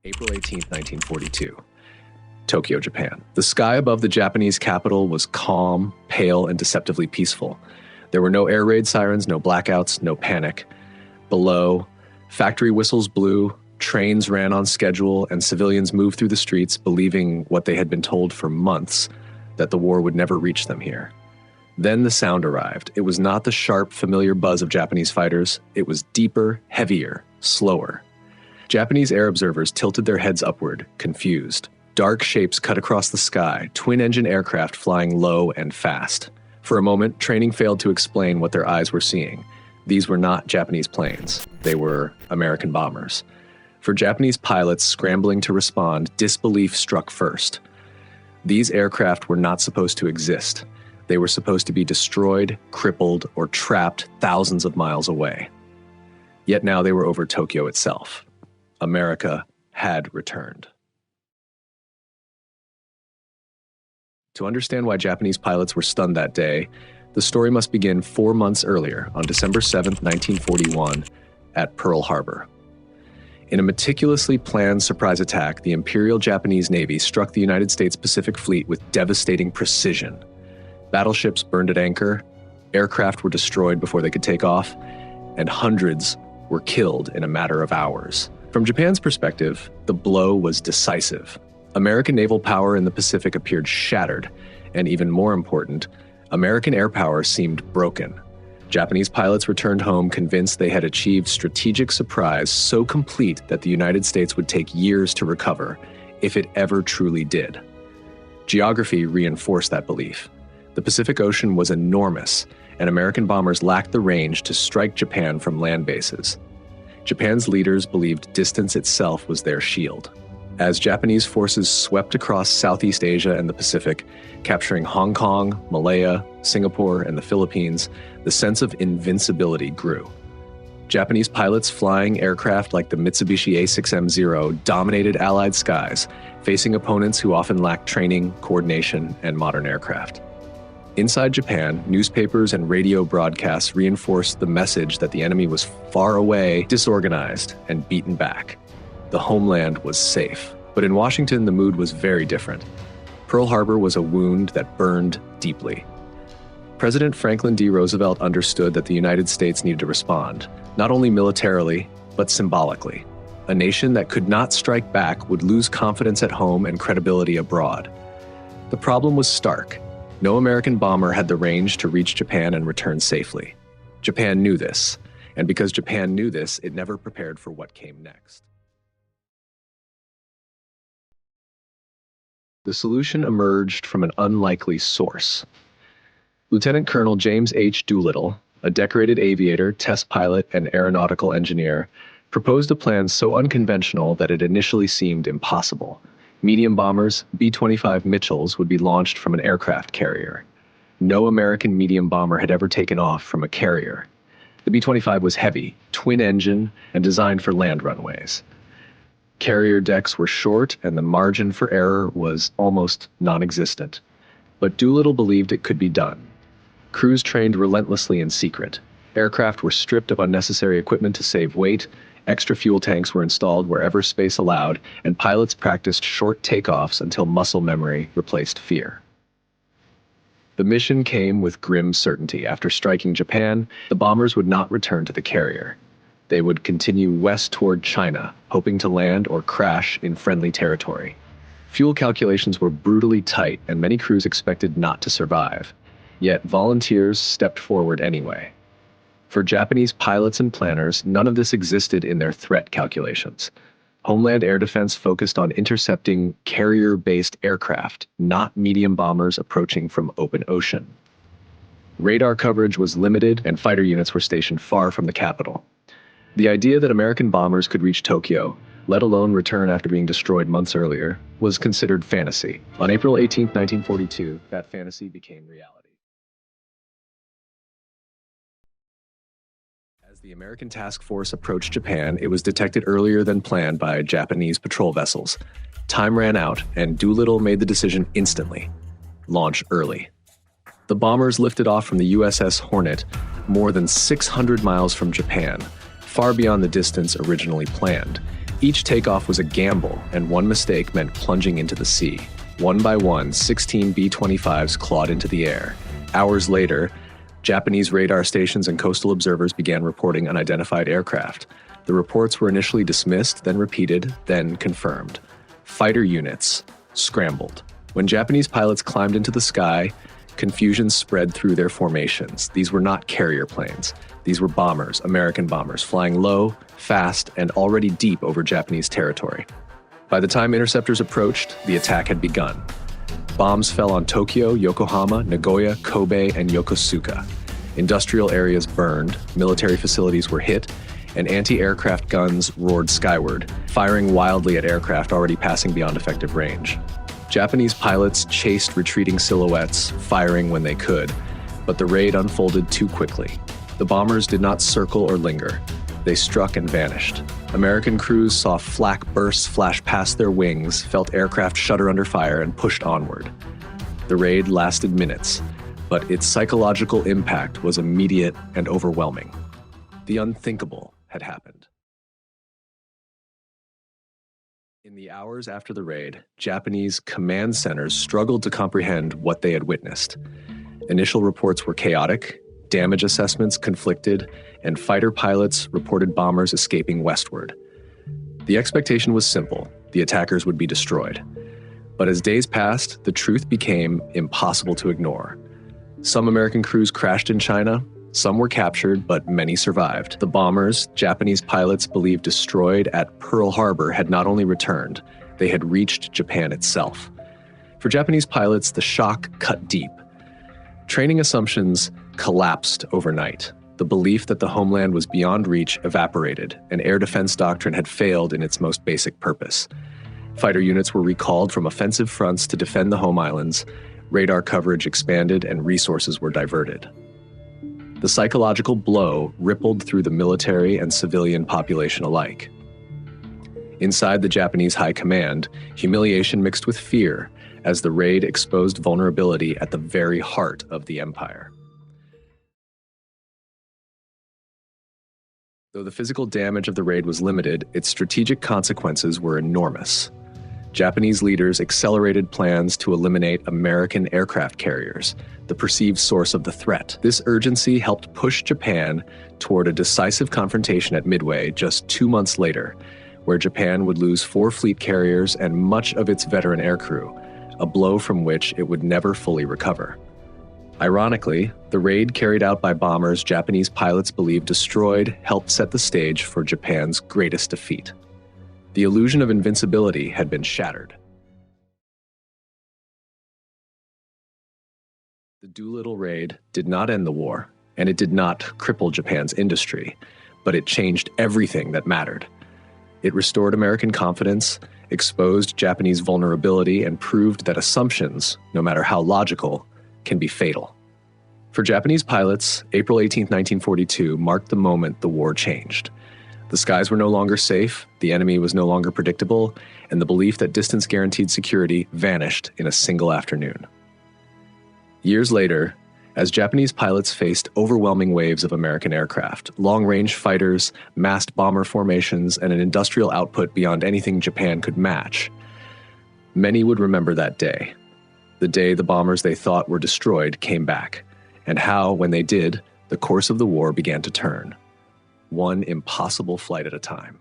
April 18, 1942. Tokyo, Japan. The sky above the Japanese capital was calm, pale, and deceptively peaceful. There were no air raid sirens, no blackouts, no panic. Below, factory whistles blew, trains ran on schedule, and civilians moved through the streets believing what they had been told for months, that the war would never reach them here. Then the sound arrived. It was not the sharp, familiar buzz of Japanese fighters. It was deeper, heavier, slower. Japanese air observers tilted their heads upward, confused. Dark shapes cut across the sky, twin-engine aircraft flying low and fast. For a moment, training failed to explain what their eyes were seeing. These were not Japanese planes. They were American bombers. For Japanese pilots scrambling to respond, disbelief struck first. These aircraft were not supposed to exist. They were supposed to be destroyed, crippled, or trapped thousands of miles away. Yet now they were over Tokyo itself. America had returned. To understand why Japanese pilots were stunned that day, the story must begin 4 months earlier, on December 7, 1941, at Pearl Harbor. In a meticulously planned surprise attack, the Imperial Japanese Navy struck the United States Pacific Fleet with devastating precision. Battleships burned at anchor, aircraft were destroyed before they could take off, and hundreds were killed in a matter of hours. From Japan's perspective, the blow was decisive. American naval power in the Pacific appeared shattered, and even more important, American air power seemed broken. Japanese pilots returned home convinced they had achieved strategic surprise so complete that the United States would take years to recover, if it ever truly did. Geography reinforced that belief. The Pacific Ocean was enormous, and American bombers lacked the range to strike Japan from land bases. Japan's leaders believed distance itself was their shield. As Japanese forces swept across Southeast Asia and the Pacific, capturing Hong Kong, Malaya, Singapore, and the Philippines, the sense of invincibility grew. Japanese pilots flying aircraft like the Mitsubishi A6M0 dominated Allied skies, facing opponents who often lacked training, coordination, and modern aircraft. Inside Japan, newspapers and radio broadcasts reinforced the message that the enemy was far away, disorganized, and beaten back. The homeland was safe. But in Washington, the mood was very different. Pearl Harbor was a wound that burned deeply. President Franklin D. Roosevelt understood that the United States needed to respond, not only militarily, but symbolically. A nation that could not strike back would lose confidence at home and credibility abroad. The problem was stark. No American bomber had the range to reach Japan and return safely. Japan knew this, and because Japan knew this, it never prepared for what came next. The solution emerged from an unlikely source. Lieutenant Colonel James H. Doolittle, a decorated aviator, test pilot, and aeronautical engineer, proposed a plan so unconventional that it initially seemed impossible. Medium bombers, B-25 Mitchells, would be launched from an aircraft carrier. No American medium bomber had ever taken off from a carrier. The B-25 was heavy, twin-engine, and designed for land runways. Carrier decks were short, and the margin for error was almost non-existent. But Doolittle believed it could be done. Crews trained relentlessly in secret. Aircraft were stripped of unnecessary equipment to save weight, extra fuel tanks were installed wherever space allowed, and pilots practiced short takeoffs until muscle memory replaced fear. The mission came with grim certainty. After striking Japan, the bombers would not return to the carrier. They would continue west toward China, hoping to land or crash in friendly territory. Fuel calculations were brutally tight, and many crews expected not to survive. Yet volunteers stepped forward anyway. For Japanese pilots and planners, none of this existed in their threat calculations. Homeland Air Defense focused on intercepting carrier-based aircraft, not medium bombers approaching from open ocean. Radar coverage was limited, and fighter units were stationed far from the capital. The idea that American bombers could reach Tokyo, let alone return after being destroyed months earlier, was considered fantasy. On April 18, 1942, that fantasy became reality. As the American task force approached Japan, it was detected earlier than planned by Japanese patrol vessels. Time ran out, and Doolittle made the decision instantly: launch early. The bombers lifted off from the USS Hornet, more than 600 miles from Japan, far beyond the distance originally planned. Each takeoff was a gamble, and one mistake meant plunging into the sea. One by one, 16 B-25s clawed into the air. Hours later, Japanese radar stations and coastal observers began reporting unidentified aircraft. The reports were initially dismissed, then repeated, then confirmed. Fighter units scrambled. When Japanese pilots climbed into the sky, confusion spread through their formations. These were not carrier planes. These were bombers, American bombers, flying low, fast, and already deep over Japanese territory. By the time interceptors approached, the attack had begun. Bombs fell on Tokyo, Yokohama, Nagoya, Kobe, and Yokosuka. Industrial areas burned, military facilities were hit, and anti-aircraft guns roared skyward, firing wildly at aircraft already passing beyond effective range. Japanese pilots chased retreating silhouettes, firing when they could, but the raid unfolded too quickly. The bombers did not circle or linger. They struck and vanished. American crews saw flak bursts flash past their wings, felt aircraft shudder under fire, and pushed onward. The raid lasted minutes, but its psychological impact was immediate and overwhelming. The unthinkable had happened. In the hours after the raid, Japanese command centers struggled to comprehend what they had witnessed. Initial reports were chaotic, damage assessments conflicted, and fighter pilots reported bombers escaping westward. The expectation was simple: the attackers would be destroyed. But as days passed, the truth became impossible to ignore. Some American crews crashed in China, some were captured, but many survived. The bombers, Japanese pilots believed destroyed at Pearl Harbor, had not only returned, they had reached Japan itself. For Japanese pilots, the shock cut deep. Training assumptions collapsed overnight. The belief that the homeland was beyond reach evaporated, and air defense doctrine had failed in its most basic purpose. Fighter units were recalled from offensive fronts to defend the home islands, radar coverage expanded, and resources were diverted. The psychological blow rippled through the military and civilian population alike. Inside the Japanese high command, humiliation mixed with fear as the raid exposed vulnerability at the very heart of the empire. Though the physical damage of the raid was limited, its strategic consequences were enormous. Japanese leaders accelerated plans to eliminate American aircraft carriers, the perceived source of the threat. This urgency helped push Japan toward a decisive confrontation at Midway just 2 months later, where Japan would lose 4 fleet carriers and much of its veteran aircrew, a blow from which it would never fully recover. Ironically, the raid carried out by bombers Japanese pilots believed destroyed helped set the stage for Japan's greatest defeat. The illusion of invincibility had been shattered. The Doolittle Raid did not end the war, and it did not cripple Japan's industry, but it changed everything that mattered. It restored American confidence, exposed Japanese vulnerability, and proved that assumptions, no matter how logical, can be fatal. For Japanese pilots, April 18, 1942 marked the moment the war changed. The skies were no longer safe, the enemy was no longer predictable, and the belief that distance guaranteed security vanished in a single afternoon. Years later, as Japanese pilots faced overwhelming waves of American aircraft, long-range fighters, massed bomber formations, and an industrial output beyond anything Japan could match, many would remember that day. The day the bombers they thought were destroyed came back, and how, when they did, the course of the war began to turn, one impossible flight at a time.